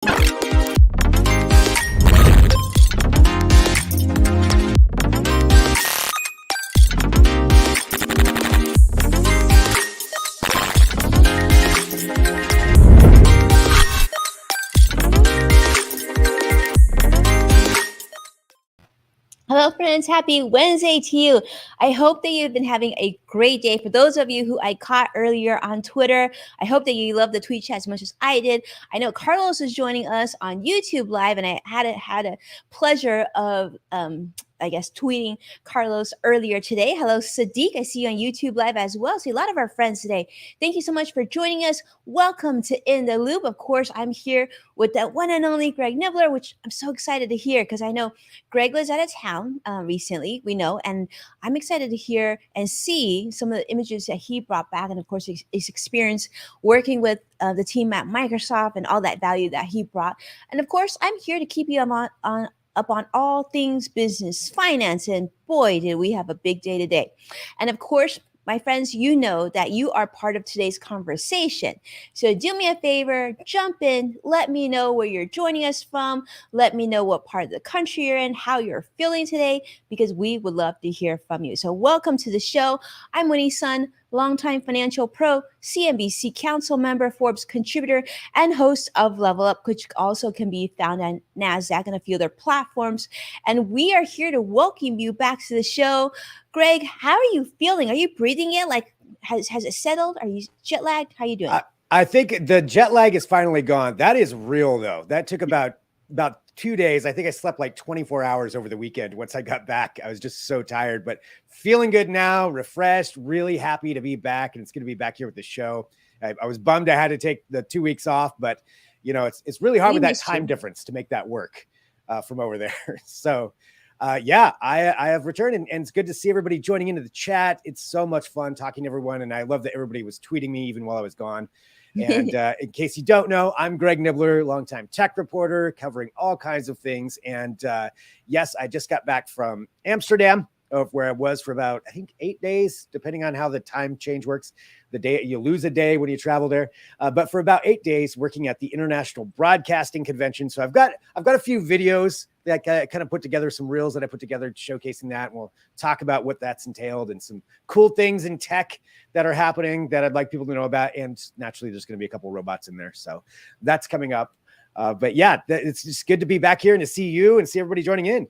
Hello, friends. Happy Wednesday to you. I hope that you've been having a great day. For those of you who I caught earlier on Twitter, I hope that you love the tweet chat as much as I did. I know Carlos is joining us on YouTube Live, and I had a pleasure of tweeting Carlos earlier today. Hello, Sadiq. I see you on YouTube Live as well. See a lot of our friends today. Thank you so much for joining us. Welcome to In the Loop. Of course, I'm here with the one and only Greg Nibbler, which I'm so excited to hear because I know Greg was out of town recently, we know, and I'm excited to hear and see some of the images that he brought back, and of course his experience working with the team at Microsoft and all that value that he brought. And of course, I'm here to keep you up on all things business, finance, and boy, did we have a big day today. And of course, my friends, you know that you are part of today's conversation. So do me a favor, jump in, let me know where you're joining us from, let me know what part of the country you're in, how you're feeling today, because we would love to hear from you. So welcome to the show. I'm Winnie Sun, longtime financial pro, CNBC council member, Forbes contributor, and host of Level Up, which also can be found on NASDAQ and a few other platforms. And we are here to welcome you back to the show. Greg, how are you feeling? Are you breathing in? Like, has it settled? Are you jet lagged? How are you doing? I think the jet lag is finally gone. That is real, though. That took about 2 days. I think I slept like 24 hours over the weekend. Once I got back, I was just so tired, but feeling good now, refreshed, really happy to be back. And it's going to be back here with the show. I was bummed I had to take the 2 weeks off, but you know, it's really hard with that time difference to make that work from over there. So I have returned, and it's good to see everybody joining into the chat. It's so much fun talking to everyone. And I love that everybody was tweeting me even while I was gone. And in case you don't know, I'm Greg Nibbler, longtime tech reporter covering all kinds of things. And yes, I just got back from Amsterdam, where I was for about, I think, 8 days, depending on how the time change works. The day you lose a day when you travel there, but for about 8 days working at the International Broadcasting Convention. So I've got a few videos that I kind of put together, some reels that I put together showcasing that. And we'll talk about what that's entailed and some cool things in tech that are happening that I'd like people to know about. And naturally, there's going to be a couple of robots in there. So that's coming up. But yeah, it's just good to be back here and to see you and see everybody joining in.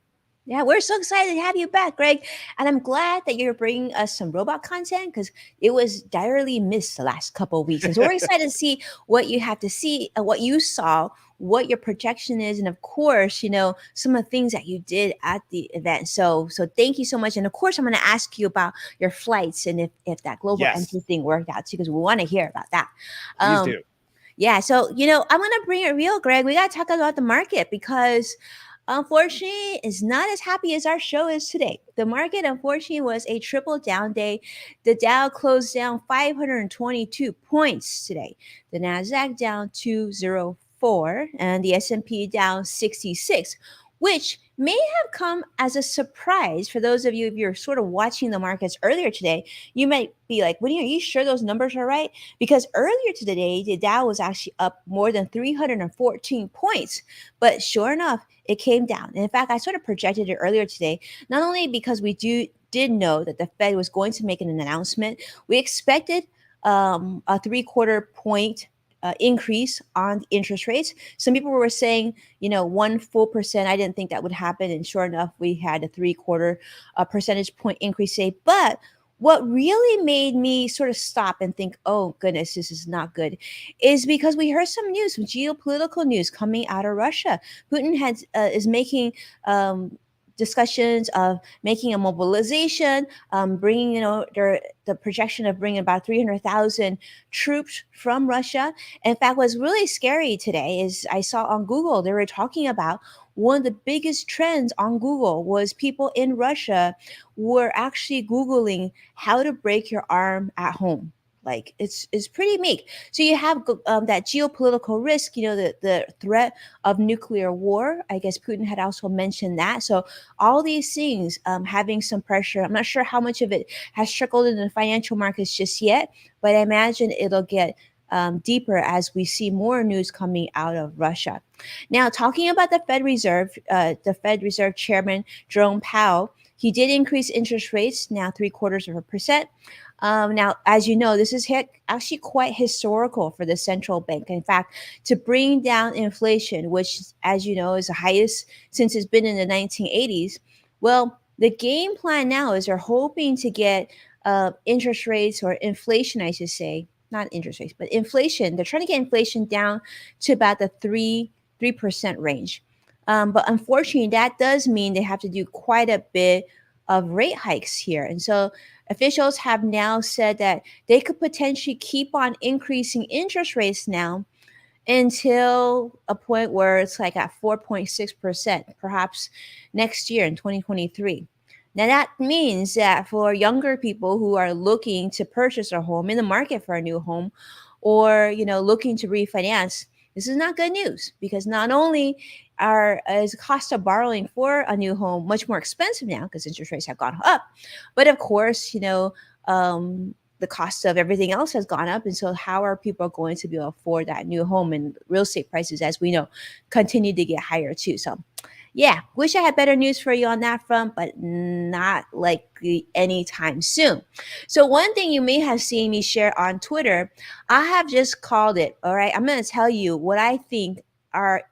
Yeah, we're so excited to have you back, Greg. And I'm glad that you're bringing us some robot content because it was direly missed the last couple of weeks. And so we're excited to see what you have to see, what you saw, what your projection is, and of course, you know, some of the things that you did at the event. So thank you so much. And of course, I'm going to ask you about your flights and if that global entry thing worked out too, because we want to hear about that. Please do. Yeah, so, you know, I'm going to bring it real, Greg. We got to talk about the market because unfortunately, it's not as happy as our show is today. The market, unfortunately, was a triple down day. The Dow closed down 522 points today. The Nasdaq down 204, and the S&P down 66, which may have come as a surprise for those of you, if you're sort of watching the markets earlier today. You might be like, Winnie, are you sure those numbers are right? Because earlier today, the Dow was actually up more than 314 points. But sure enough, it came down. And in fact, I sort of projected it earlier today, not only because we did know that the Fed was going to make an announcement. We expected a 3/4 point increase on interest rates. Some people were saying, 1 full percent. I didn't think that would happen. And sure enough, we had a 3/4 percentage point increase today. But what really made me sort of stop and think, oh, goodness, this is not good, is because we heard some news, some geopolitical news coming out of Russia. Putin is making discussions of making a mobilization, bringing, the projection of bringing about 300,000 troops from Russia. In fact, what's really scary today is I saw on Google, they were talking about one of the biggest trends on Google was people in Russia were actually Googling how to break your arm at home. Like it's pretty meek. So you have that geopolitical risk, the threat of nuclear war. I guess Putin had also mentioned that. So all these things having some pressure. I'm not sure how much of it has trickled into the financial markets just yet, but I imagine it'll get deeper as we see more news coming out of Russia. Now, talking about the Fed Reserve Chairman Jerome Powell, he did increase interest rates now 0.75%. Now, as you know, this is actually quite historical for the central bank. In fact, to bring down inflation, which, as you know, is the highest since it's been in the 1980s. Well, the game plan now is they're hoping to get interest rates or inflation, I should say, not interest rates, but inflation. They're trying to get inflation down to about the 3% range. But unfortunately, that does mean they have to do quite a bit of rate hikes here. And so officials have now said that they could potentially keep on increasing interest rates now until a point where it's like at 4.6%, perhaps next year in 2023. Now, that means that for younger people who are looking to purchase a home in the market for a new home or, looking to refinance, this is not good news because not only is the cost of borrowing for a new home much more expensive now because interest rates have gone up, but of course, the cost of everything else has gone up. And so, how are people going to be able to afford that new home? And real estate prices, as we know, continue to get higher too. So, yeah, wish I had better news for you on that front, but not likely anytime soon. So, one thing you may have seen me share on Twitter, I have just called it. All right, I'm going to tell you what I think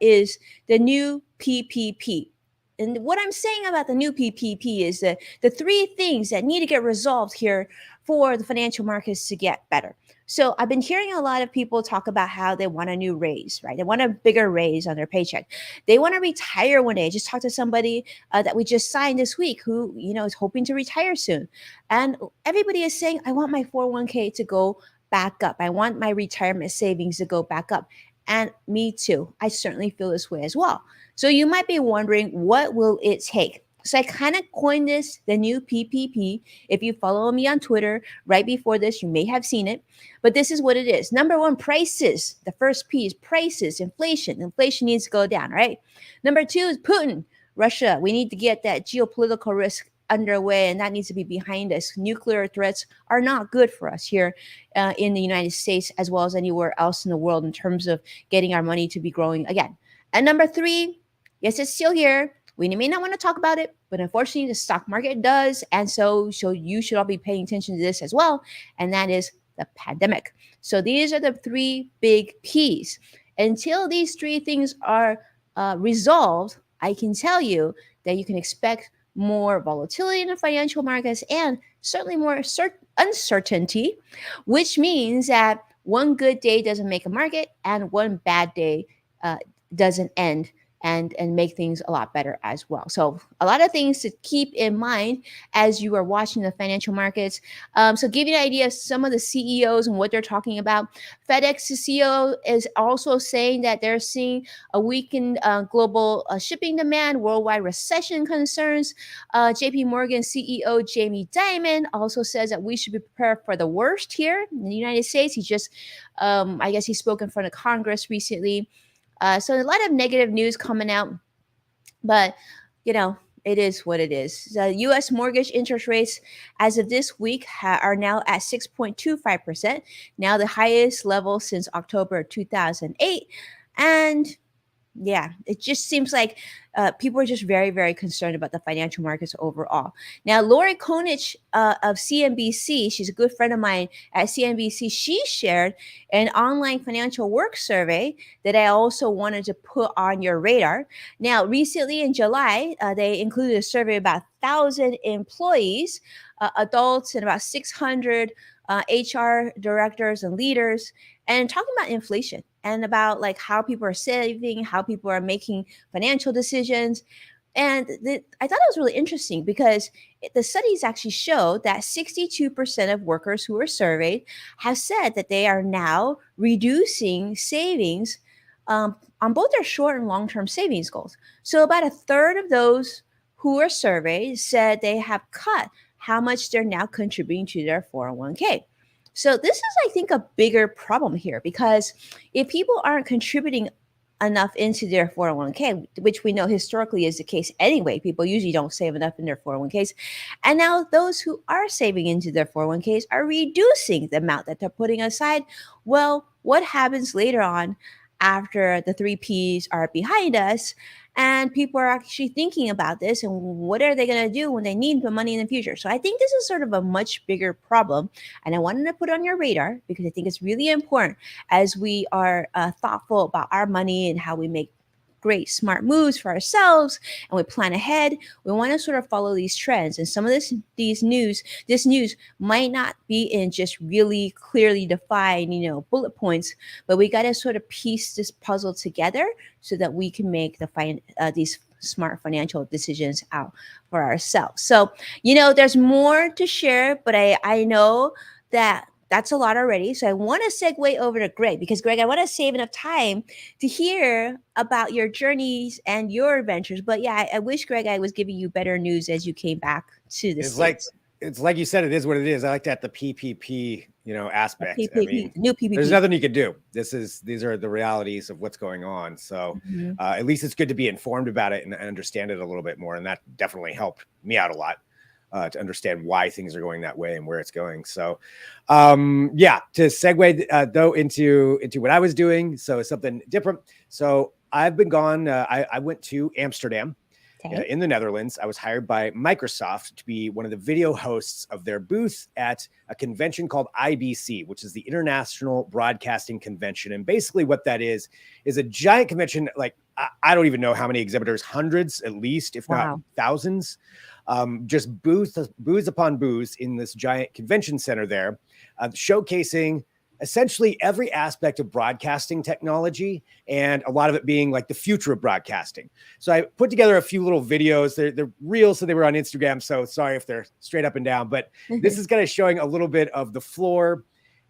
is the new PPP. And what I'm saying about the new PPP is that the three things that need to get resolved here for the financial markets to get better. So I've been hearing a lot of people talk about how they want a new raise, right? They want a bigger raise on their paycheck. They want to retire one day. I just talked to somebody that we just signed this week who, is hoping to retire soon. And everybody is saying, I want my 401k to go back up. I want my retirement savings to go back up. And me too. I certainly feel this way as well. So you might be wondering, what will it take? So I kind of coined this the new PPP. If you follow me on Twitter right before this, you may have seen it. But this is what it is. Number one, prices. The first P is prices, inflation. Inflation needs to go down, right? Number two is Putin, Russia. We need to get that geopolitical risk underway, and that needs to be behind us. Nuclear threats are not good for us here in the United States as well as anywhere else in the world in terms of getting our money to be growing again. And number three, yes, it's still here. We may not want to talk about it, but unfortunately, the stock market does. And so you should all be paying attention to this as well. And that is the pandemic. So these are the three big P's. Until these three things are resolved, I can tell you that you can expect more volatility in the financial markets and certainly more uncertainty, which means that one good day doesn't make a market and one bad day doesn't end and make things a lot better as well. So a lot of things to keep in mind as you are watching the financial markets. So give you an idea of some of the CEOs and what they're talking about. FedEx's CEO is also saying that they're seeing a weakened global shipping demand, worldwide recession concerns. JP Morgan CEO Jamie Dimon also says that we should be prepared for the worst here in the United States. He just, I guess he spoke in front of Congress recently. So a lot of negative news coming out, but it is what it is. The U.S. mortgage interest rates as of this week are now at 6.25%, now the highest level since October 2008. And yeah, it just seems like people are just very, very concerned about the financial markets overall. Now, Lori Konich of CNBC, she's a good friend of mine at CNBC, she shared an online financial work survey that I also wanted to put on your radar. Now, recently in July, they included a survey of about 1,000 employees, adults, and about 600 HR directors and leaders, and talking about inflation and about like how people are saving, how people are making financial decisions. And I thought it was really interesting because the studies actually show that 62% of workers who were surveyed have said that they are now reducing savings on both their short and long-term savings goals. So about a third of those who were surveyed said they have cut how much they're now contributing to their 401k. So this is, I think, a bigger problem here because if people aren't contributing enough into their 401k, which we know historically is the case anyway, people usually don't save enough in their 401ks. And now those who are saving into their 401ks are reducing the amount that they're putting aside. Well, what happens later on after the three P's are behind us and people are actually thinking about this and what are they going to do when they need the money in the future. So I think this is sort of a much bigger problem, and I wanted to put it on your radar because I think it's really important as we are thoughtful about our money and how we make great smart moves for ourselves and we plan ahead. We want to sort of follow these trends, and some of this news might not be in just really clearly defined, bullet points, but we got to sort of piece this puzzle together so that we can make these smart financial decisions out for ourselves. So, there's more to share, but I know that that's a lot already. So I want to segue over to Greg because, Greg, I want to save enough time to hear about your journeys and your adventures. But yeah, I wish, Greg, I was giving you better news as you came back to the States. It's like you said, it is what it is. I like that the PPP, aspect. PPP, I mean, the new PPP. there's nothing you can do. These are the realities of what's going on. So at least it's good to be informed about it and understand it a little bit more. And that definitely helped me out a lot. To understand why things are going that way and where it's going. So, to segue though into what I was doing. So something different. So I've been gone. I went to Amsterdam in the Netherlands. I was hired by Microsoft to be one of the video hosts of their booth at a convention called IBC, which is the International Broadcasting Convention. And basically what that is a giant convention. Like I don't even know how many exhibitors, hundreds at least, if not thousands. Just booths upon booths in this giant convention center there, showcasing essentially every aspect of broadcasting technology, and a lot of it being like the future of broadcasting. So I put together a few little videos. They're real, so they were on Instagram. So sorry if they're straight up and down, but this is kind of showing a little bit of the floor.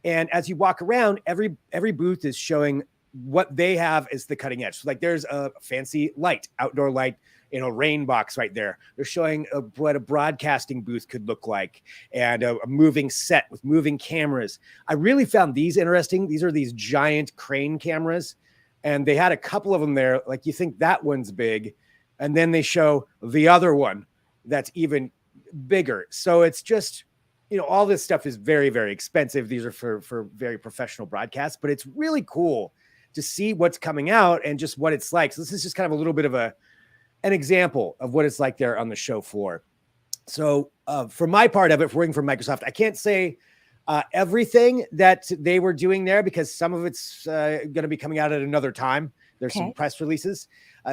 And as you walk around, every booth is showing what they have is the cutting edge. So like there's a fancy light, outdoor light, rain box right there. They're showing what a broadcasting booth could look like, and a moving set with moving cameras. I really found these interesting. These are these giant crane cameras, and they had a couple of them there. Like you think that one's big, and then they show the other one that's even bigger. So it's just, all this stuff is very, very expensive. These are for very professional broadcasts, but it's really cool to see what's coming out and just what it's like. So this is just kind of a little bit of an example of what it's like there on the show floor. So for my part of it, working for Microsoft, I can't say everything that they were doing there because some of it's going to be coming out at another time. There's some press releases.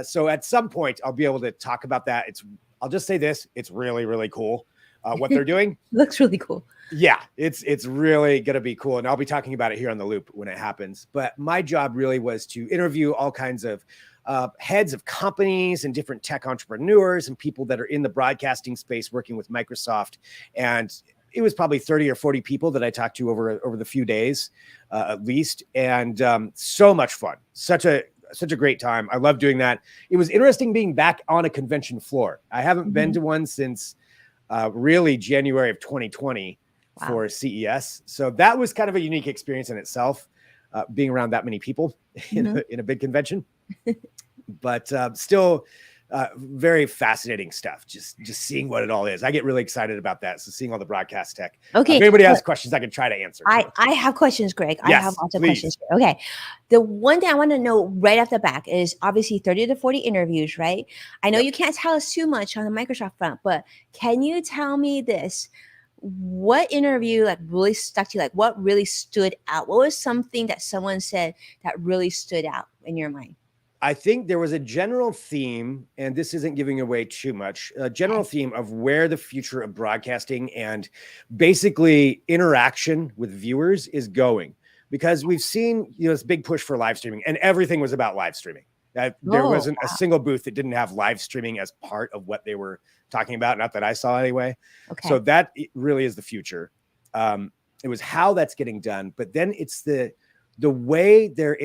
So at some point I'll be able to talk about that. I'll just say this, it's really, really cool what they're doing. Looks really cool. Yeah, it's really going to be cool. And I'll be talking about it here on The Loop when it happens. But my job really was to interview all kinds of heads of companies and different tech entrepreneurs and people that are in the broadcasting space working with Microsoft. And it was probably 30 or 40 people that I talked to over the few days, at least. And so much fun. Such a great time. I love doing that. It was interesting being back on a convention floor. I haven't been to one since really January of 2020 for CES. So that was kind of a unique experience in itself, being around that many people in a big convention. But still very fascinating stuff. Just seeing what it all is. I get really excited about that. So seeing all the broadcast tech. Okay. If anybody has questions, I can try to answer. I have questions, Greg. Yes, I have lots of questions. Okay. The one thing I want to know right off the back is obviously 30 to 40 interviews, right? I know you can't tell us too much on the Microsoft front, but can you tell me this? What interview really stuck to you? Like what really stood out? What was something that someone said that really stood out in your mind? I think there was a general theme, and this isn't giving away too much, a general theme of where the future of broadcasting and basically interaction with viewers is going. Because we've seen, this big push for live streaming, and everything was about live streaming. There wasn't a single booth that didn't have live streaming as part of what they were talking about. Not that I saw anyway. Okay. So that really is the future. It was how that's getting done, but then it's the way they're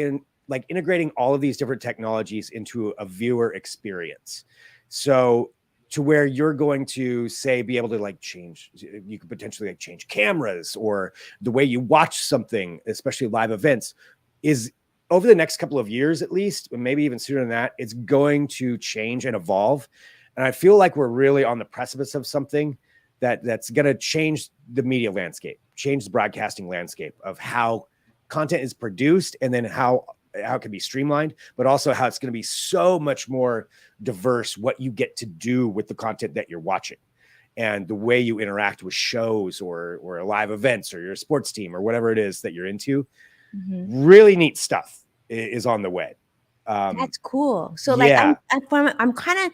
integrating all of these different technologies into a viewer experience. So to where you're going to be able to change, you could potentially change cameras, or the way you watch something, especially live events, is over the next couple of years, at least, and maybe even sooner than that, it's going to change and evolve. And I feel like we're really on the precipice of something that's going to change the media landscape, change the broadcasting landscape of how content is produced, and then how it can be streamlined, but also how it's going to be so much more diverse what you get to do with the content that you're watching, and the way you interact with shows or live events or your sports team or whatever it is that you're into. Really neat stuff is on the way. That's cool. So like Yeah. I'm kind of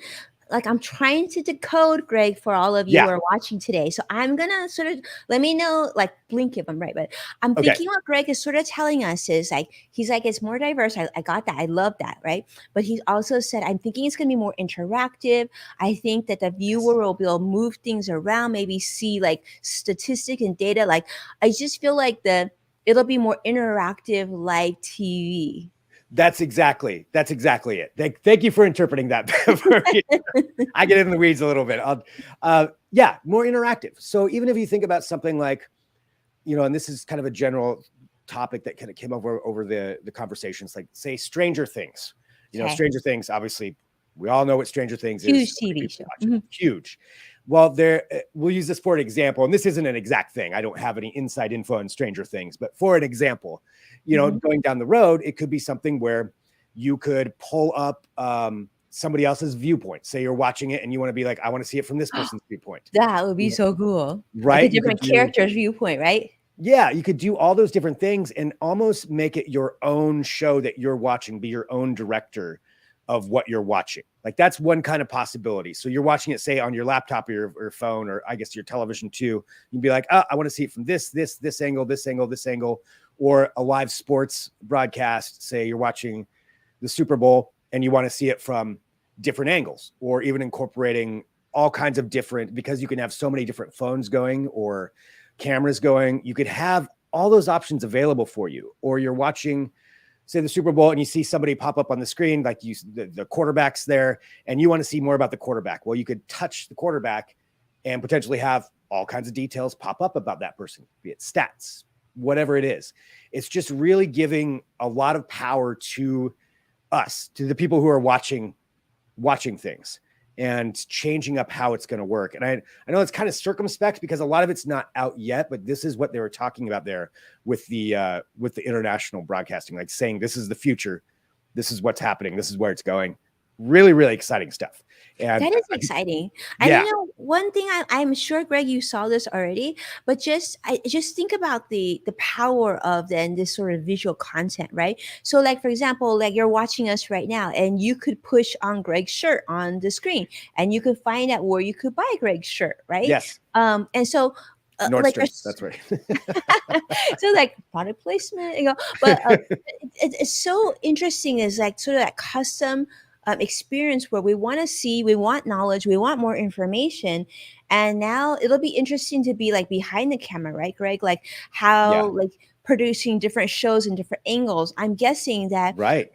like I'm trying to decode, Greg, for all of you who Yeah. are watching today. So I'm gonna sort of let me know, like blink if I'm right, but I'm Okay. thinking what Greg is sort of telling us is like he's like it's more diverse. I got that. I love that, right? But he also said I'm thinking it's gonna be more interactive. I think that the viewer will be able to move things around, maybe see like statistic and data. Like I just feel like it'll be more interactive like TV. That's exactly it. Thank you for interpreting that for me. I get in the weeds a little bit. Yeah, more interactive. So even if you think about something like, and this is kind of a general topic that kind of came over the conversations, like say Stranger Things. Okay. Stranger Things, obviously, we all know what Stranger Things Huge is. TV show. Huge. Well, we'll use this for an example, and this isn't an exact thing. I don't have any inside info on Stranger Things, but for an example, going down the road, it could be something where you could pull up somebody else's viewpoint. Say you're watching it and you want to be like, I want to see it from this person's viewpoint. That would be so cool. Right? Like a different character's viewpoint, right? Yeah, you could do all those different things and almost make it your own show that you're watching, be your own director of what you're watching. Like that's one kind of possibility. So you're watching it, say on your laptop or your phone, or I guess your television too. You'd be like, oh, I want to see it from this angle, this angle, this angle, or a live sports broadcast. Say you're watching the Super Bowl and you want to see it from different angles, or even incorporating all kinds of different, because you can have so many different phones going or cameras going. You could have all those options available for you. Or you're watching, say, the Super Bowl and you see somebody pop up on the screen, like the quarterback's there, and you want to see more about the quarterback. Well, you could touch the quarterback and potentially have all kinds of details pop up about that person, be it stats, whatever it is. It's just really giving a lot of power to us, to the people who are watching things, and changing up how it's going to work. And I know it's kind of circumspect because a lot of it's not out yet, but this is what they were talking about there with the international broadcasting, like saying this is the future, this is what's happening, this is where it's going. Really, really exciting stuff. And that is exciting. Yeah. And one thing I'm sure, Greg, you saw this already, but just think about the power of then this sort of visual content, right? So, like for example, like you're watching us right now, and you could push on Greg's shirt on the screen, and you could find out where you could buy Greg's shirt, right? Yes. And so. Nordstrom, that's right. So like product placement, but it's so interesting. Is like sort of that custom experience where we want knowledge, we want more information, and now it'll be interesting to be like behind the camera, right, Greg? Like how like producing different shows in different angles. I'm guessing that right.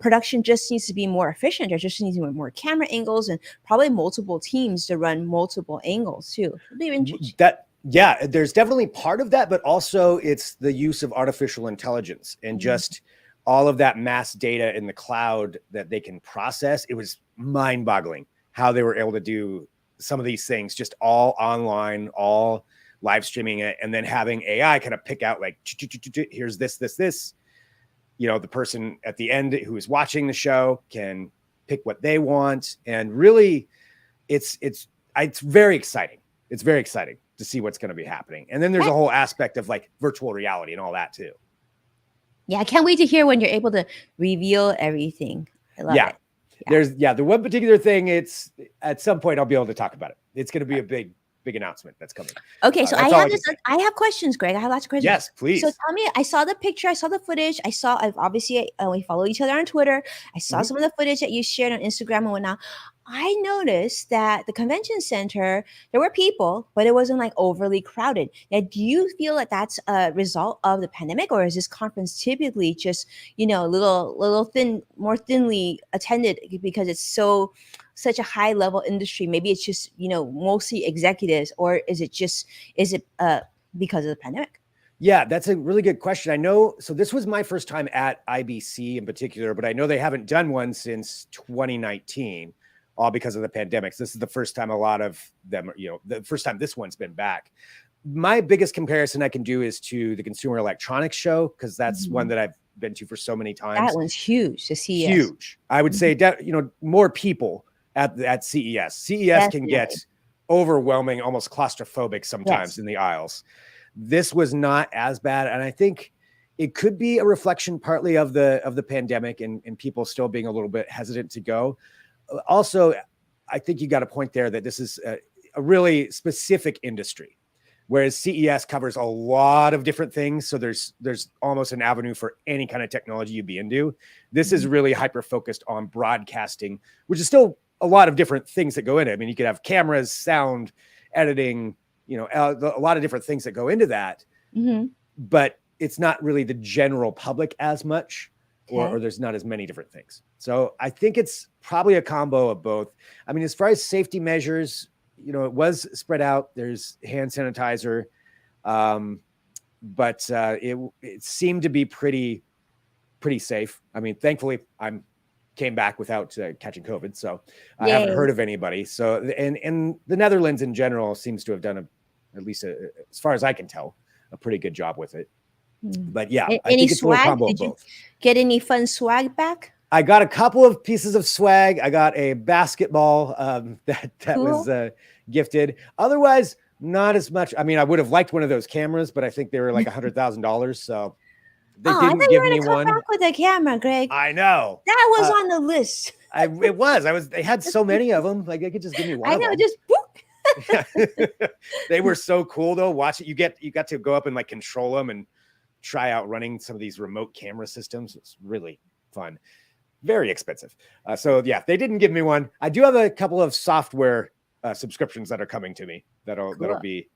Production just needs to be more efficient. There just needs to be more camera angles and probably multiple teams to run multiple angles too. It'll be interesting. Yeah, there's definitely part of that, but also it's the use of artificial intelligence and just all of that mass data in the cloud that they can process. It was mind-boggling how they were able to do some of these things just all online, all live streaming it, and then having AI kind of pick out like, here's this. The person at the end who is watching the show can pick what they want. And really, it's very exciting. It's very exciting to see what's going to be happening. And then there's a whole aspect of like virtual reality and all that too. Yeah, I can't wait to hear when you're able to reveal everything. I love it. There's the one particular thing, it's at some point I'll be able to talk about it. It's going to be a big announcement that's coming. Okay, so I have questions, Greg. I have lots of questions. Yes, please. So tell me, I saw the picture, I saw the footage, I've obviously we follow each other on Twitter. I saw some of the footage that you shared on Instagram and whatnot. I noticed that the convention center, there were people, but it wasn't like overly crowded. Now, do you feel that that's a result of the pandemic, or is this conference typically just, more thinly attended because it's such a high level industry? Maybe it's just, mostly executives, or is it because of the pandemic? Yeah, that's a really good question. I know. So this was my first time at IBC in particular, but I know they haven't done one since 2019. All because of the pandemic. So this is the first time a lot of them, the first time this one's been back. my biggest comparison I can do is to the Consumer Electronics Show, because that's one Mhm. that I've been to for so many That times. one's huge, the CES. Huge. I would say, more people at CES. CES can get Definitely. overwhelming, almost claustrophobic sometimes Yes. in the aisles. This was not as bad, and I think it could be a reflection partly of the pandemic and people still being a little bit hesitant to go. Also, I think you got a point there that this is a really specific industry, whereas CES covers a lot of different things. So there's almost an avenue for any kind of technology you'd be into. This is really hyper focused on broadcasting, which is still a lot of different things that go in it. I mean, you could have cameras, sound, editing, a lot of different things that go into that, Mm-hmm. but it's not really the general public as much, or Okay. there's not as many different things. So I think it's probably a combo of both. I mean, as far as safety measures, it was spread out. There's hand sanitizer, but it seemed to be pretty safe. I mean, thankfully, came back without catching COVID, so I haven't Yay. heard of anybody. So, and the Netherlands in general seems to have done at least as far as I can tell, a pretty good job with it. But yeah, I Any think it's a little swag? combo of Did you both. get any fun swag back? I got a couple of pieces of swag. I got a basketball that Cool. was gifted. Otherwise, not as much. I mean, I would have liked one of those cameras, but I think they were like $100,000. So they Oh, I thought didn't you give were me gonna come one. back with a camera, Greg. I know. That was on the list. It was. They had so many of them. Like they could just give me one I of know, them. just boop. They were so cool though. Watch it. You got to go up and like control them and try out running some of these remote camera systems. It's really fun. Very expensive. So yeah, they didn't give me one. I do have a couple of software subscriptions that are coming to me. That'll be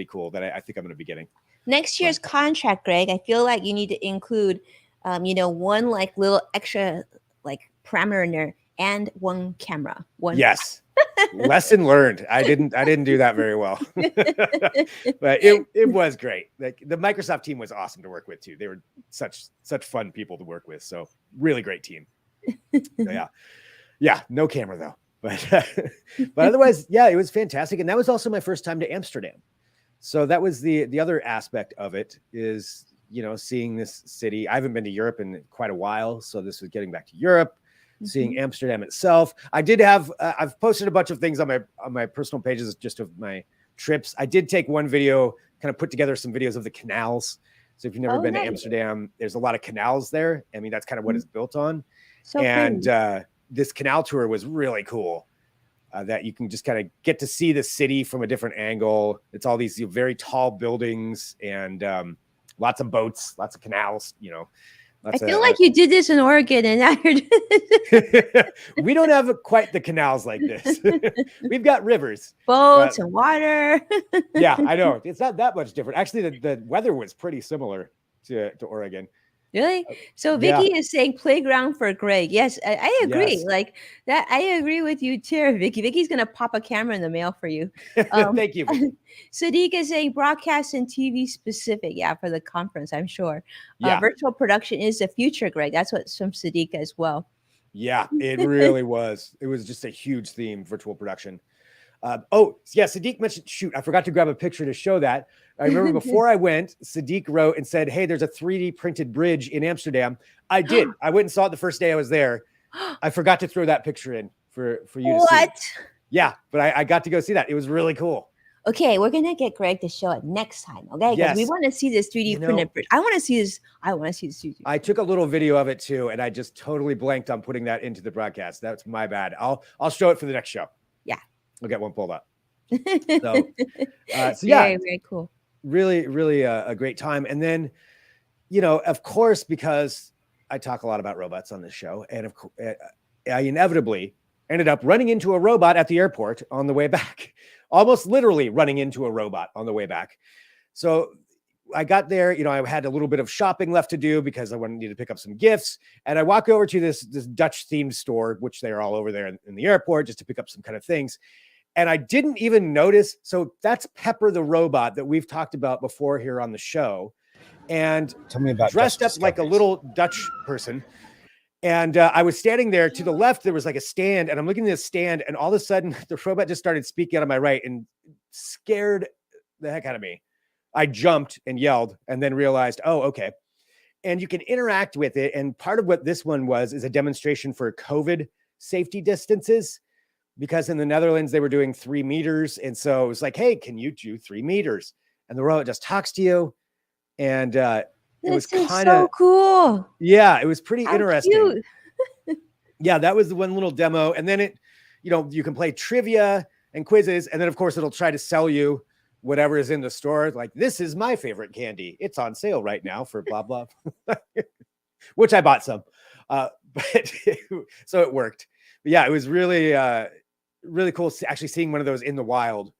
cool. That I think I'm going to be getting. Next year's contract, Greg, I feel like you need to include, one like little extra like parameter in there and one camera. Yes. Lesson learned. I didn't do that very well. But it was great. Like the Microsoft team was awesome to work with too. They were such fun people to work with. So really great team. So, yeah, no camera though. But otherwise, yeah, it was fantastic. And that was also my first time to Amsterdam. So that was the other aspect of it is, seeing this city. I haven't been to Europe in quite a while. So this was getting back to Europe, seeing Amsterdam itself. I did have, I've posted a bunch of things on my personal pages just of my trips. I did take one video, kind of put together some videos of the canals. So if you've never been to Amsterdam, there's a lot of canals there. I mean, that's kind of what it's built on. So and this canal tour was really cool. That you can just kind of get to see the city from a different angle. It's all these very tall buildings and lots of boats, lots of canals, I feel like you did this in Oregon and now you're we don't have quite the canals like this. We've got rivers. Boats and water. Yeah, I know. It's not that much different. Actually, the weather was pretty similar to Oregon. Really? So Vicky is saying playground for Greg. Yes, I agree. Yes. Like that, I agree with you too, Vicky. Vicky's gonna pop a camera in the mail for you. Thank you. Sadiq is saying broadcast and TV specific. Yeah, for the conference, I'm sure. Yeah. Virtual production is the future, Greg. That's what's from Sadiq as well. Yeah, it really was. It was just a huge theme, virtual production. Sadiq mentioned, shoot, I forgot to grab a picture to show that. I remember before I went, Sadiq wrote and said, hey, there's a 3D printed bridge in Amsterdam. I did. I went and saw it the first day I was there. I forgot to throw that picture in for you to see. What? Yeah, but I got to go see that. It was really cool. Okay, we're gonna get Greg to show it next time, okay? Because we want to see this 3D printed bridge. I want to see this. I want to see this 3D. I took a little video of it too, and I just totally blanked on putting that into the broadcast. That's my bad. I'll show it for the next show. Yeah, I'll get one pulled up. So yeah, very, very cool. Really, really a great time. And then, of course, because I talk a lot about robots on this show, and of course, I inevitably ended up running into a robot at the airport on the way back, almost literally running into a robot on the way back. So I got there, I had a little bit of shopping left to do because I wanted to pick up some gifts. And I walk over to this Dutch themed store, which they're all over there in the airport, just to pick up some kind of things. And I didn't even notice. So that's Pepper the robot that we've talked about before here on the show. And tell me about dressed up like a little Dutch person. And I was standing there to the left. There was like a stand, and I'm looking at this stand, and all of a sudden the robot just started speaking out of my right and scared the heck out of me. I jumped and yelled and then realized, oh, okay. And you can interact with it. And part of what this one was is a demonstration for COVID safety distances, because in the Netherlands, they were doing 3 meters. And so it was like, hey, can you do 3 meters? And the robot just talks to you. And it was This is kind so of, cool. yeah, it was pretty How interesting. cute. Yeah, that was the one little demo. And then you can play trivia and quizzes. And then, of course, it'll try to sell you whatever is in the store. Like, this is my favorite candy. It's on sale right now for blah, blah, which I bought some. But so it worked. But yeah, it was really, really cool actually seeing one of those in the wild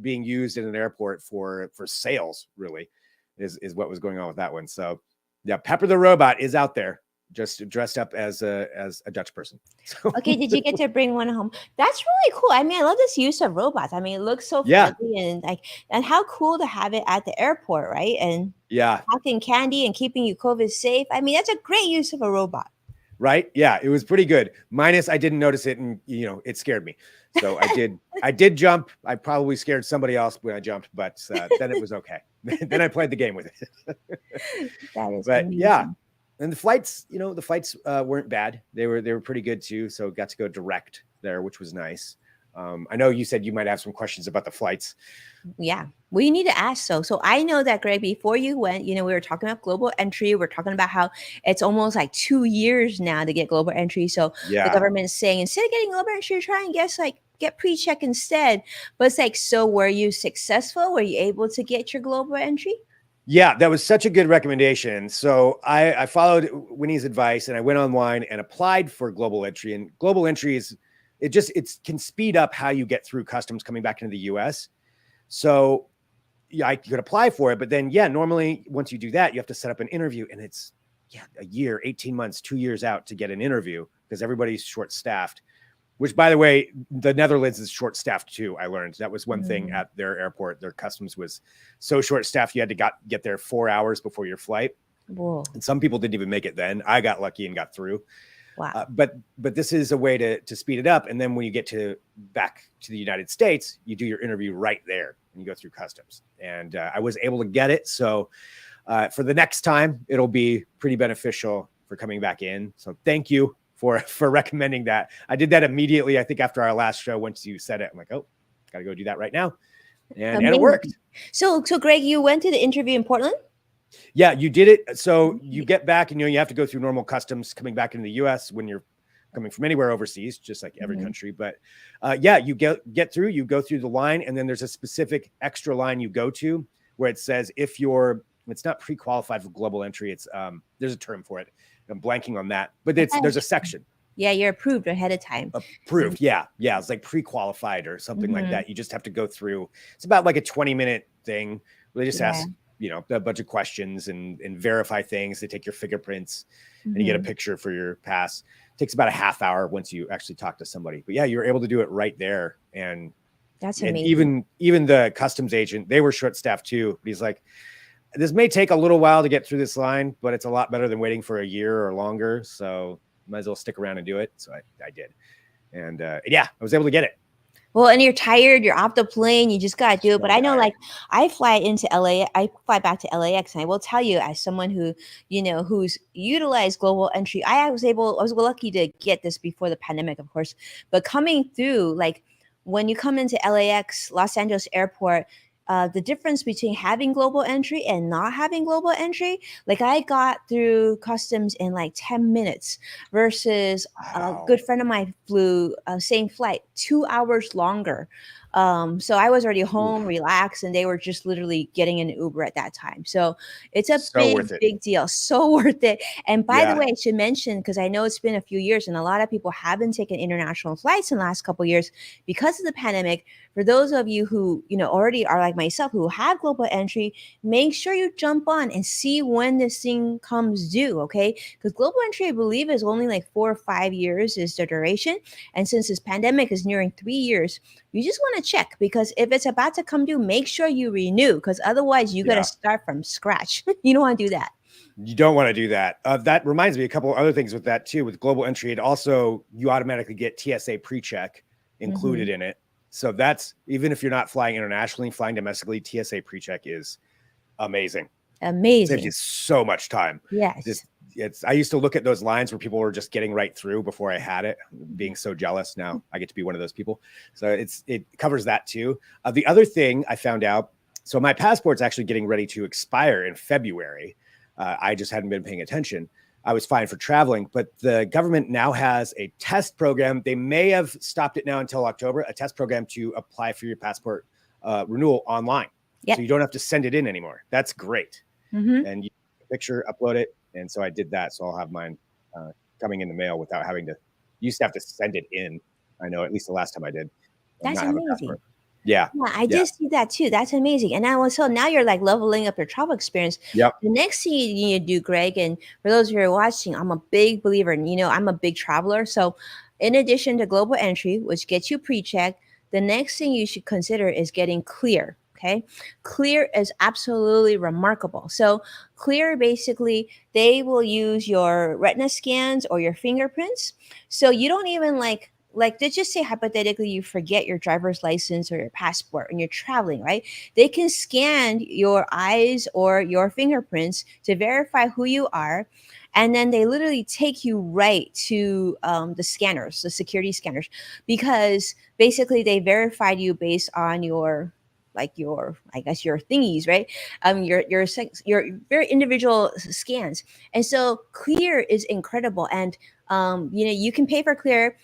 being used in an airport for sales, really, is what was going on with that one. So yeah, Pepper the robot is out there, just dressed up as a Dutch person. So, Okay, did you get to bring one home? That's really cool. I mean, I love this use of robots. I mean, it looks so yeah, friendly and and how cool to have it at the airport, right? And yeah, packing candy and keeping you COVID safe. I mean, that's a great use of a robot. right. Yeah, it was pretty good. Minus, I didn't notice it, and it scared me. So I did jump. I probably scared somebody else when I jumped, but then it was okay. Then I played the game with it. That is But amazing. yeah, and the flights, weren't bad. They were pretty good too. So got to go direct there, which was nice. I know you said you might have some questions about the flights. Yeah, we need to ask. So I know that, Greg, before you went, we were talking about global entry. We're talking about how it's almost like 2 years now to get global entry. So the Yeah. government's saying instead of getting global entry, try and get pre-check instead. But it's like, so were you successful? Were you able to get your global entry? Yeah, that was such a good recommendation. So I followed Winnie's advice and I went online and applied for global entry. And global entry it can speed up how you get through customs coming back into the US. So yeah, I could apply for it, but then normally once you do that, you have to set up an interview, and it's a year, 18 months, 2 years out to get an interview because everybody's short-staffed. Which, by the way, the Netherlands is short-staffed too. I learned that was one thing at their airport. Their customs was so short-staffed, you had to get there 4 hours before your flight. Whoa. And some people didn't even make it then. I got lucky and got through. Wow. But this is a way to speed it up. And then when you get back to the United States, you do your interview right there and you go through customs. And I was able to get it. So for the next time, it'll be pretty beneficial for coming back in. So thank you for recommending that. I did that immediately. I think after our last show, once you said it, I'm like, oh, got to go do that right now. And it worked. So Greg, you went to the interview in Portland? Yeah, you did it. So you get back and, you have to go through normal customs coming back into the US when you're coming from anywhere overseas, just like every country. But you get through, you go through the line, and then there's a specific extra line you go to where it says it's not pre-qualified for global entry. It's there's a term for it. I'm blanking on that, but there's a section. Yeah, you're approved ahead of time. Approved. Yeah. It's like pre-qualified or something like that. You just have to go through. It's about like a 20-minute thing where they just ask, a bunch of questions and verify things. They take your fingerprints and you get a picture for your pass. It takes about a half hour once you actually talk to somebody. But yeah, you're able to do it right there. And that's amazing. And even the customs agent, they were short-staffed too. But he's like, this may take a little while to get through this line, but it's a lot better than waiting for a year or longer. So might as well stick around and do it. So I did. And I was able to get it. Well, and you're tired, you're off the plane, you just got to do it. But I know, like, I fly back to LAX, and I will tell you, as someone who, who's utilized global entry, I was lucky to get this before the pandemic, of course. But coming through, like, when you come into LAX, Los Angeles airport, the difference between having global entry and not having global entry, like I got through customs in like 10 minutes versus a good friend of mine flew same flight 2 hours longer. So I was already home, relaxed, and they were just literally getting an Uber at that time. So it's a big deal. So worth it. And by the way, I should mention, because I know it's been a few years and a lot of people haven't taken international flights in the last couple of years because of the pandemic. For those of you who, already are like myself, who have global entry, make sure you jump on and see when this thing comes due, okay? Because global entry, I believe, is only like 4 or 5 years is the duration. And since this pandemic is nearing 3 years, you just want to check, because if it's about to come due, make sure you renew, because otherwise you got to start from scratch. You don't want to do that. You don't want to do that. That reminds me a couple of other things with that too. With global entry, you automatically get TSA pre-check included in it. So that's, even if you're not flying internationally, flying domestically, TSA PreCheck is amazing. Saves you Amazing. so much time. Yes. Just I used to look at those lines where people were just getting right through before I had it, being so jealous. Now I get to be one of those people. So it covers that too. The other thing I found out, so my passport's actually getting ready to expire in February. I just hadn't been paying attention. I was fine for traveling, but the government now has a test program. They may have stopped it now until October, a test program to apply for your passport renewal online. Yep. So you don't have to send it in anymore. That's great. Mm-hmm. And you take a picture, upload it. And so I did that. So I'll have mine coming in the mail without having to, used to have to send it in. I know, at least the last time I did. That's not have a amazing. passport. Yeah. Yeah, I Yeah. did see that too. That's amazing. And now, so now you're like leveling up your travel experience. Yep. The next thing you need to do, Greg, and for those of you who are watching, I'm a big believer, and I'm a big traveler. So, in addition to global entry, which gets you pre-check, the next thing you should consider is getting clear. Okay, clear is absolutely remarkable. So, clear basically they will use your retina scans or your fingerprints. So you don't even like let's just say hypothetically you forget your driver's license or your passport and you're traveling, right? They can scan your eyes or your fingerprints to verify who you are, and then they literally take you right to the scanners, the security scanners, because basically they verified you based on your, like your, I guess your thingies, right? Your very individual scans. And so clear is incredible. And you can pay for clear,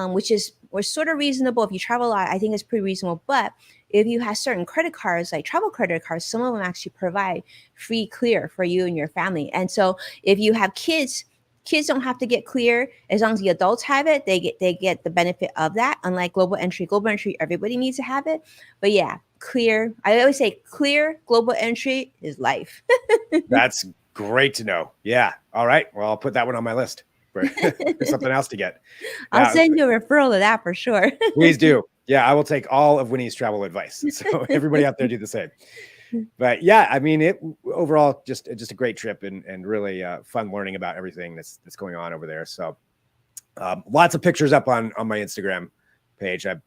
which is was sort of reasonable. If you travel a lot, I think it's pretty reasonable. But if you have certain credit cards, like travel credit cards, some of them actually provide free clear for you and your family. And so if you have kids, kids don't have to get clear. As long as the adults have it, they get the benefit of that. Unlike global entry, everybody needs to have it. But yeah, clear. I always say clear global entry is life. That's great to know. Yeah. All right. Well, I'll put that one on my list for something else to get. I'll Yeah. send you a referral of that for sure. Please do. Yeah. I will take all of Winnie's travel advice. So everybody out there do the same. But yeah, I mean, it overall just a great trip and really fun learning about everything that's going on over there. So lots of pictures up on my Instagram page. I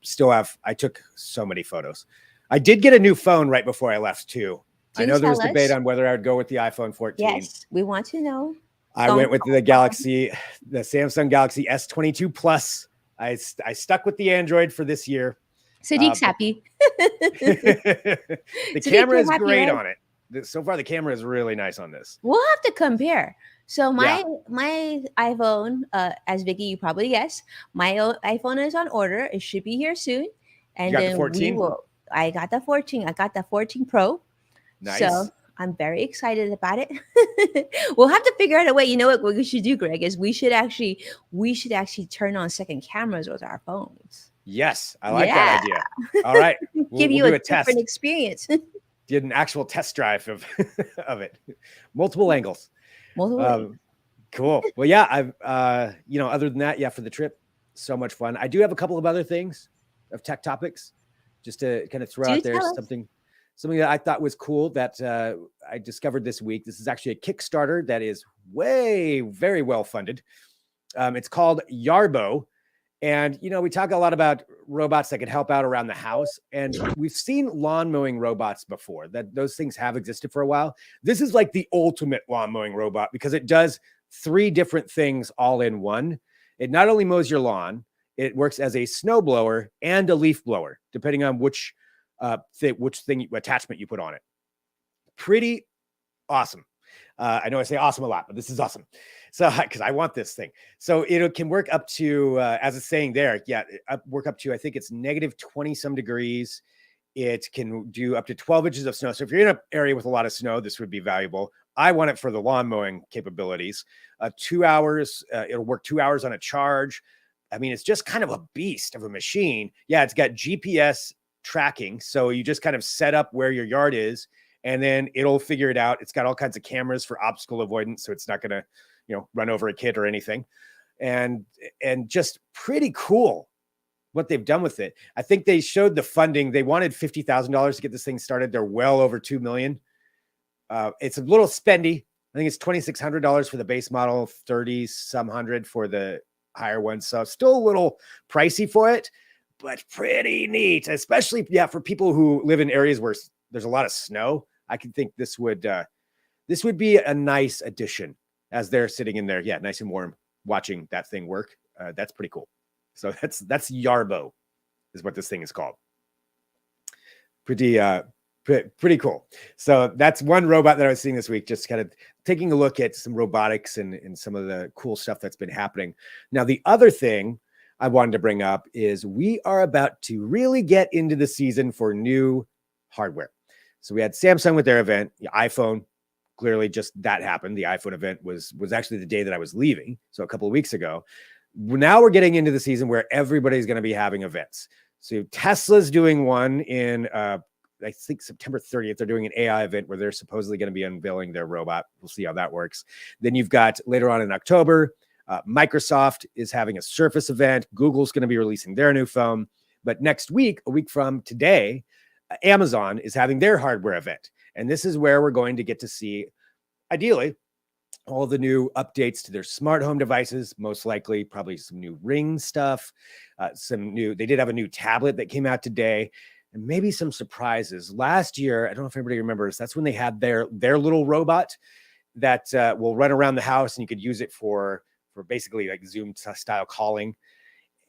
took so many photos. I did get a new phone right before I left too. I know there was debate on whether I would go with the iPhone 14. Yes, we want to know. I went with the Samsung Galaxy S22 Plus. I stuck with the Android for this year. Sadiq's happy. The camera is great on it. So far, the camera is really nice on this. We'll have to compare. So my iPhone, as Vicky, you probably guessed, my iPhone is on order. It should be here soon. And then we will. I got the 14. I got the 14 Pro. Nice. So I'm very excited about it. We'll have to figure out a way. You know what we should do, Greg, is we should actually turn on second cameras with our phones. Yes, I like that idea. All right. Give you a different experience. Did an actual test drive of it. Multiple angles. Cool. Well, yeah, I've other than that, for the trip, so much fun. I do have a couple of other things of tech topics just to kind of throw out there, something that I thought was cool that I discovered this week. This is actually a Kickstarter that is very well funded. It's called Yarbo. And, we talk a lot about robots that can help out around the house. And we've seen lawn mowing robots before, that those things have existed for a while. This is like the ultimate lawn mowing robot because it does 3 different things all in one. It not only mows your lawn, it works as a snow blower and a leaf blower, depending on which attachment you put on it. Pretty awesome. I know I say awesome a lot, but this is awesome. So, because I want this thing. So it can work up to, as it's saying there, work up to, I think it's negative 20 some degrees. It can do up to 12 inches of snow. So if you're in an area with a lot of snow, this would be valuable. I want it for the lawn mowing capabilities. 2 hours, it'll work 2 hours on a charge. I mean, it's just kind of a beast of a machine. Yeah, it's got GPS tracking. So you just kind of set up where your yard is, and then it'll figure it out. It's got all kinds of cameras for obstacle avoidance. So it's not going to, run over a kid or anything. And just pretty cool what they've done with it. I think they showed the funding. They wanted $50,000 to get this thing started. They're well over $2 million. It's a little spendy. I think it's $2,600 for the base model, 30 some hundred for the higher one. So still a little pricey for it, but pretty neat, especially for people who live in areas where there's a lot of snow. I can think this would be a nice addition as they're sitting in there, nice and warm, watching that thing work. That's pretty cool. So that's Yarbo, is what this thing is called. Pretty cool. So that's one robot that I was seeing this week, just kind of taking a look at some robotics and some of the cool stuff that's been happening. Now, the other thing I wanted to bring up is we are about to really get into the season for new hardware. So we had Samsung with their event, the iPhone. Clearly, just that happened. The iPhone event was actually the day that I was leaving, so a couple of weeks ago. Now we're getting into the season where everybody's going to be having events. So Tesla's doing one in, I think September 30th. They're doing an AI event where they're supposedly going to be unveiling their robot. We'll see how that works. Then you've got later on in October, Microsoft is having a Surface event. Google's going to be releasing their new phone. But next week, a week from today, Amazon is having their hardware event. And this is where we're going to get to see, ideally, all the new updates to their smart home devices, most likely probably some new Ring stuff, they did have a new tablet that came out today, and maybe some surprises. Last year, I don't know if anybody remembers, that's when they had their little robot that will run around the house, and you could use it for basically like Zoom style calling.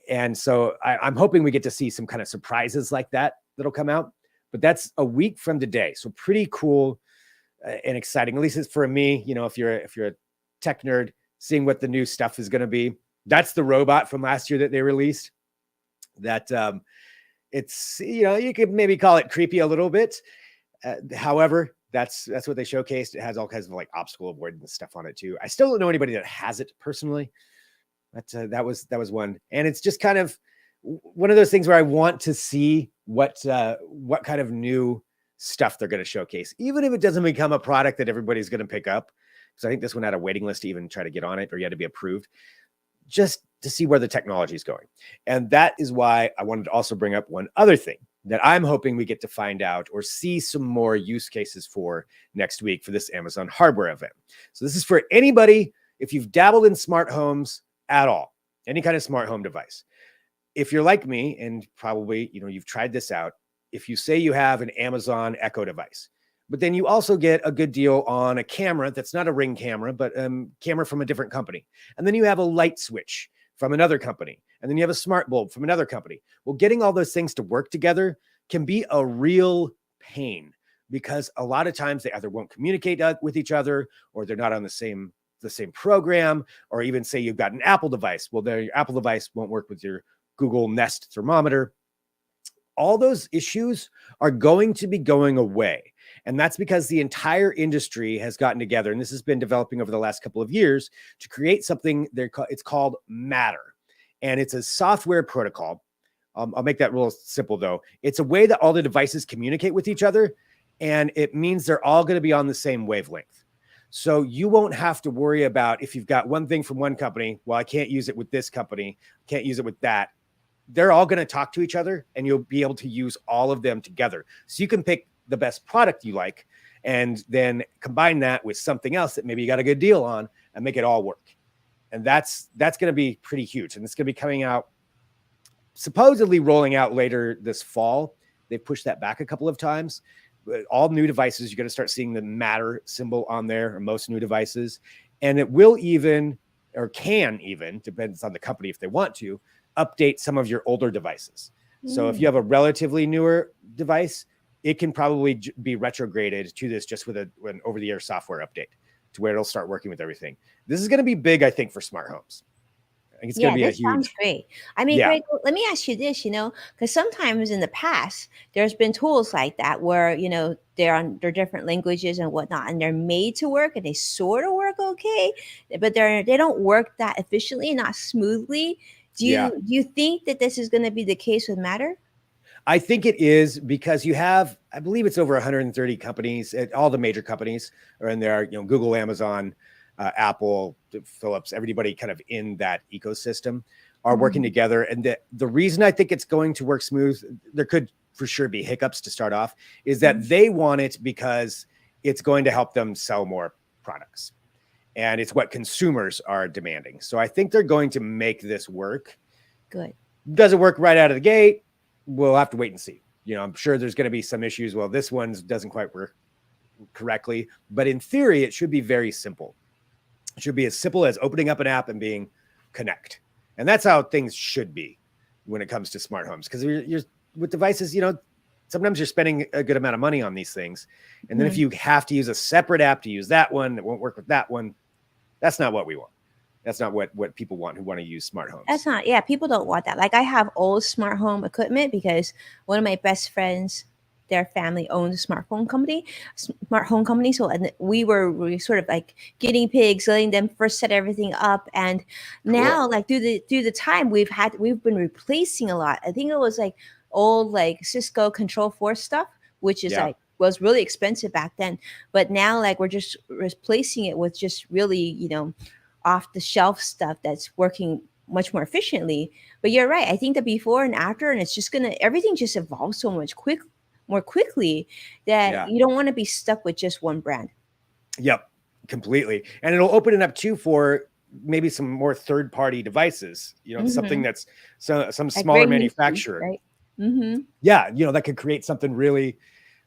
And so I'm hoping we get to see some kind of surprises like that'll come out. But that's a week from today. So pretty cool and exciting. At least it's for me, if you're a tech nerd, seeing what the new stuff is going to be. That's the robot from last year that they released. That it's, you could maybe call it creepy a little bit. However, that's what they showcased. It has all kinds of like obstacle avoidance stuff on it too. I still don't know anybody that has it personally. But that was one. And it's just kind of one of those things where I want to see what kind of new stuff they're going to showcase, even if it doesn't become a product that everybody's going to pick up. Because I think this one had a waiting list to even try to get on it, or you had to be approved, just to see where the technology is going. And that is why I wanted to also bring up one other thing that I'm hoping we get to find out or see some more use cases for next week for this Amazon hardware event. So this is for anybody, if you've dabbled in smart homes at all, any kind of smart home device. If you're like me, and probably, you've tried this out, if you say you have an Amazon Echo device, but then you also get a good deal on a camera that's not a Ring camera, but camera from a different company. And then you have a light switch from another company. And then you have a smart bulb from another company. Well, getting all those things to work together can be a real pain, because a lot of times they either won't communicate with each other, or they're not on the same program, or even say you've got an Apple device. Well, your Apple device won't work with your Google Nest thermometer. All those issues are going to be going away. And that's because the entire industry has gotten together, and this has been developing over the last couple of years, to create something it's called Matter. And it's a software protocol. I'll make that real simple, though. It's a way that all the devices communicate with each other, and it means they're all going to be on the same wavelength. So you won't have to worry about if you've got one thing from one company, well, I can't use it with this company, can't use it with that. They're all going to talk to each other, and you'll be able to use all of them together. So you can pick the best product you like, and then combine that with something else that maybe you got a good deal on, and make it all work. And that's going to be pretty huge. And it's going to be coming out, supposedly rolling out later this fall. They've pushed that back a couple of times. But all new devices, you're going to start seeing the Matter symbol on there, or most new devices. And it will even, or can even, depends on the company if they want to, update some of your older devices. So if you have a relatively newer device, it can probably be retrograded to this just with an over-the-air software update, to where it'll start working with everything. This is going to be big, I think, for smart homes. I think it's going to be a huge. Sounds great. I mean, Greg, let me ask you this, because sometimes in the past, there's been tools like that where, they're different languages and whatnot, and they're made to work, and they sort of work okay, but they don't work that efficiently, not smoothly. Do you think that this is going to be the case with Matter? I think it is, because you have, I believe it's over 130 companies. All the major companies are in there, Google, Amazon, Apple, Philips, everybody kind of in that ecosystem are working together. And the reason I think it's going to work smooth, there could for sure be hiccups to start off, is that they want it because it's going to help them sell more products. And it's what consumers are demanding. So I think they're going to make this work. Good. Does it work right out of the gate? We'll have to wait and see. I'm sure there's going to be some issues. Well, this one doesn't quite work correctly, but in theory, it should be very simple. It should be as simple as opening up an app and being connect. And that's how things should be when it comes to smart homes. Because you're with devices, sometimes you're spending a good amount of money on these things. And then if you have to use a separate app to use that one, that won't work with that one. That's not what we want. That's not what people want who want to use smart homes. That's not, yeah, people don't want that. Like I have old smart home equipment because one of my best friends, their family owns a smart home company. So and we were sort of like guinea pigs, letting them first set everything up. And now, like through the time we've been replacing a lot. I think it was like old like Cisco Control 4 stuff, which is like was really expensive back then. But now like we're just replacing it with just really, off the shelf stuff that's working much more efficiently. But you're right. I think the before and after, and it's just everything just evolves so much more quickly that you don't want to be stuck with just one brand. Yep, completely. And it'll open it up too for maybe some more third-party devices, something that's some smaller manufacturer. Right? Yeah, that could create something really,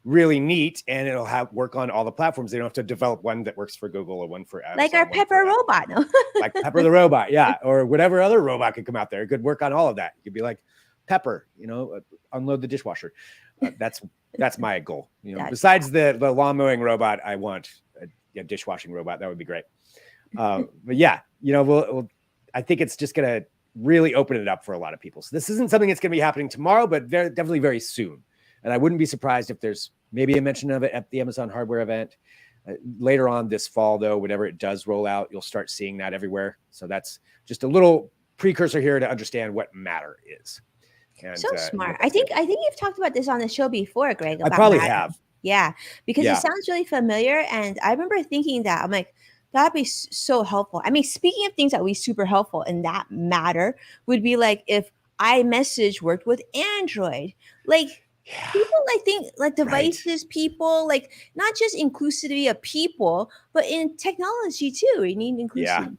really neat, and it'll work on all the platforms. They don't have to develop one that works for Google or one for Amazon. Like our Pepper robot, no? Like Pepper the robot, yeah, or whatever other robot could come out there. It could work on all of that. You could be like Pepper, unload the dishwasher. That's my goal. Besides the lawn mowing robot, I want a dishwashing robot. That would be great. But yeah, I think it's just gonna really open it up for a lot of people. So this isn't something that's gonna be happening tomorrow, but definitely very soon. And I wouldn't be surprised if there's maybe a mention of it at the Amazon hardware event later on this fall, though. Whenever it does roll out, you'll start seeing that everywhere. So that's just a little precursor here to understand what Matter is. And, so smart. I think you've talked about this on the show before, Greg. I probably have. Yeah, because it sounds really familiar. And I remember thinking that I'm like, that'd be so helpful. I mean, speaking of things that would be super helpful in that matter would be like if iMessage worked with Android. Like people, I think, like devices, people, like not just inclusivity of people, but in technology too. We need inclusivity.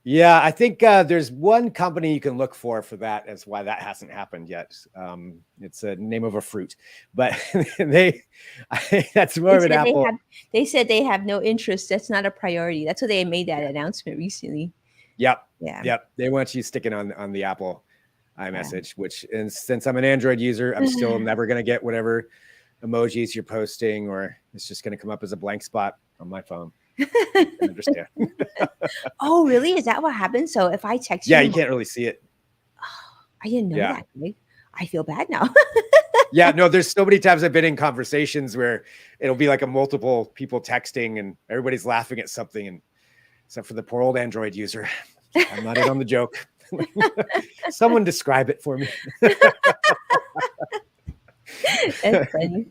Yeah, I think there's one company you can look for that as why that hasn't happened yet. It's a name of a fruit, but that's more of an Apple. They said they have no interest. That's not a priority. That's why they made that announcement recently. Yep. They want you sticking on the Apple iMessage, which, and since I'm an Android user, I'm still never going to get whatever emojis you're posting, or it's just going to come up as a blank spot on my phone. I understand. Oh, really? Is that what happens? So if I text you, you can't really see it. Oh, I didn't know that. I feel bad now. Yeah, no, there's so many times I've been in conversations where it'll be like a multiple people texting and everybody's laughing at something, and except for the poor old Android user. I'm not in on the joke. Someone describe it for me. That's funny.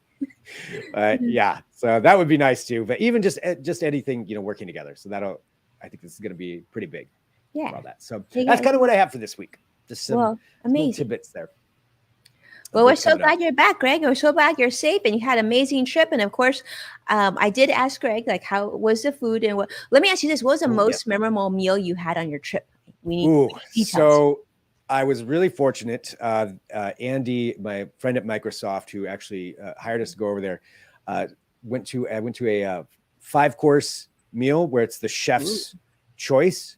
Yeah, so that would be nice too. But even just anything, working together. So I think this is going to be pretty big. Yeah. For all that. So that's kind of what I have for this week. Just some amazing tidbits there. Well, we're so glad you're back, Greg. We're so glad you're safe and you had an amazing trip. And of course, I did ask Greg, like, how was the food? And let me ask you this: what was the most memorable meal you had on your trip? We need details. So I was really fortunate. Andy, my friend at Microsoft, who actually hired us to go over there, went to a 5-course meal where it's the chef's choice,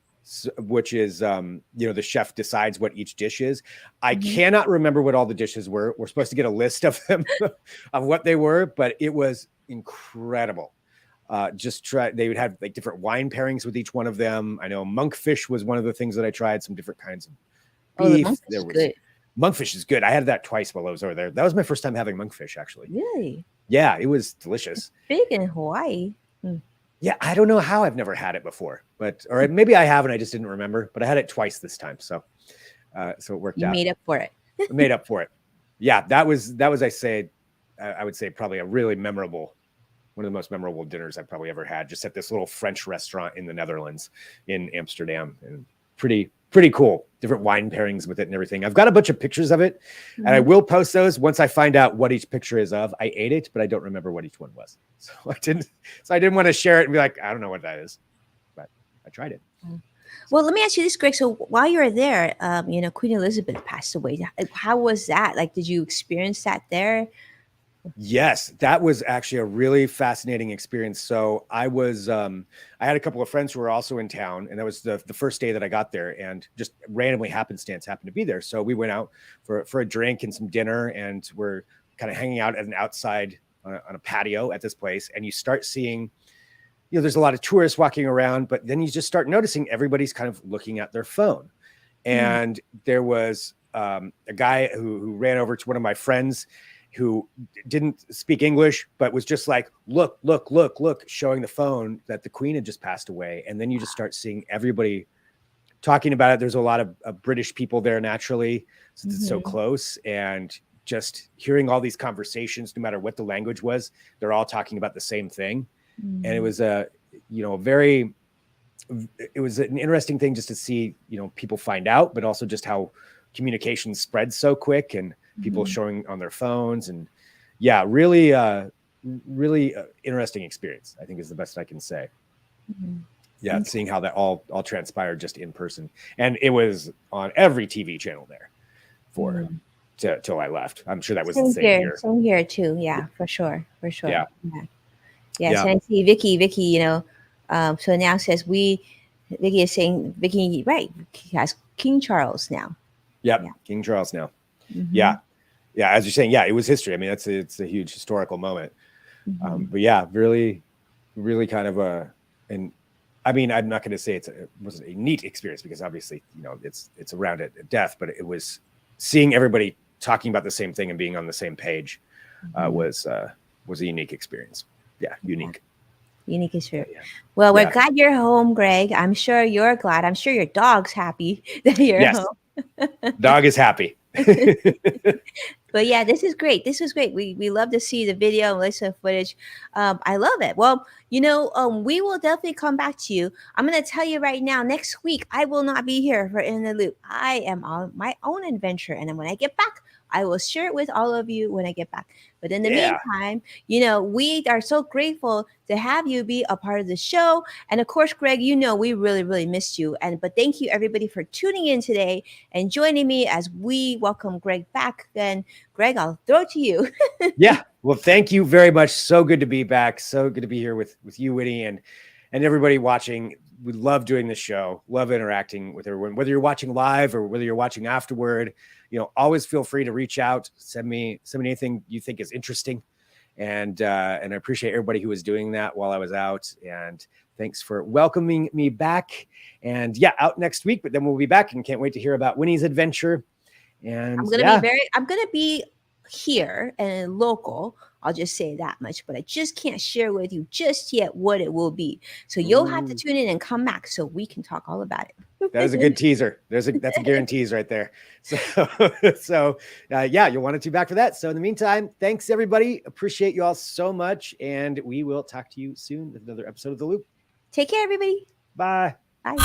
which is the chef decides what each dish is. I cannot remember what all the dishes were. We're supposed to get a list of them of what they were, but it was incredible. They would have like different wine pairings with each one of them. I know monkfish was one of the things that I tried, some different kinds of beef. Monkfish is good. I had that twice while I was over there. That was my first time having monkfish, actually. Really? Yeah, it was delicious. Big in Hawaii. Yeah, I don't know how I've never had it before, or maybe I have and I just didn't remember. But I had it twice this time, so it worked out. You made up for it. I made up for it. Yeah, that was I would say probably a really memorable, one of the most memorable dinners I've probably ever had, just at this little French restaurant in the Netherlands, in Amsterdam, and pretty cool. Different wine pairings with it and everything. I've got a bunch of pictures of it, and I will post those once I find out what each picture is of. I ate it, but I don't remember what each one was. So I didn't want to share it and be like, I don't know what that is, but I tried it. Well, let me ask you this, Greg. So while you were there, Queen Elizabeth passed away. How was that? Like, did you experience that there? Yes, that was actually a really fascinating experience. So I had a couple of friends who were also in town, and that was the first day that I got there, and just randomly happenstance happened to be there. So we went out for a drink and some dinner, and we're kind of hanging out at an outside on a patio at this place, and you start seeing, there's a lot of tourists walking around, but then you just start noticing everybody's kind of looking at their phone. Mm, And there was a guy who ran over to one of my friends who didn't speak English, but was just like, look, look, look, look, showing the phone that the Queen had just passed away. And then you just start seeing everybody talking about it. There's a lot of British people there naturally, since it's so mhm, close. And just hearing all these conversations, no matter what the language was, they're all talking about the same thing. And it mm, was very, it was an interesting thing just to see, people find out, but also just how communication spreads so quick and people mhm, showing on their phones. And yeah, really interesting experience, I think, is the best I can say. mhm. Yeah, Okay. seeing how that all transpired just in person. And it was on every TV channel there for Mm. till I left. I'm sure that was the same here. Same here too. Yeah, for sure, for sure. Yeah. Yeah. Yes, Yeah. and I see Vicky, so now says Vicky is saying, Vicky, right, he has King Charles now. Yep. Yeah. King Charles now. Hmm. Yeah. Yeah. As you're saying, yeah, it was history. I mean, it's a huge historical moment. Hmm. But yeah, really, really kind of and I mean, I'm not going to say it wasn't a neat experience, because obviously, it's around at death, but it was seeing everybody talking about the same thing and being on the same page Hmm. was a unique experience. Yeah. Yeah. Unique. Unique history. But yeah. Well, we're Yeah. glad you're home, Greg. I'm sure you're glad. I'm sure your dog's happy that you're Yes. home. Dog is happy. But yeah, this is great. This is great. We love to see the video and listen to footage. I love it. Well, we will definitely come back to you. I'm gonna tell you right now. Next week, I will not be here for In the Loop. I am on my own adventure, and then when I get back, I will share it with all of you when I get back. But in the Yeah. meantime, we are so grateful to have you be a part of the show. And of course, Greg, we really, really missed you. But thank you everybody for tuning in today and joining me as we welcome Greg back. Then, Greg, I'll throw it to you. Yeah. Well, thank you very much. So good to be back. So good to be here with you, Winnie, and everybody watching. We love doing this show. Love interacting with everyone, whether you're watching live or whether you're watching afterward. Always feel free to reach out. Send me anything you think is interesting, and I appreciate everybody who was doing that while I was out. And thanks for welcoming me back. And yeah, out next week, but then we'll be back, and can't wait to hear about Winnie's adventure. And yeah, I'm gonna be here and local. I'll just say that much, but I just can't share with you just yet what it will be. So you'll have to ooh, tune in and come back so we can talk all about that is a it. good teaser. That's a guarantees right there. So yeah, you'll want to tune back for that. So in the meantime, thanks everybody. Appreciate you all so much, and we will talk to you soon with another episode of The Loop. Take care, everybody. Bye. Bye.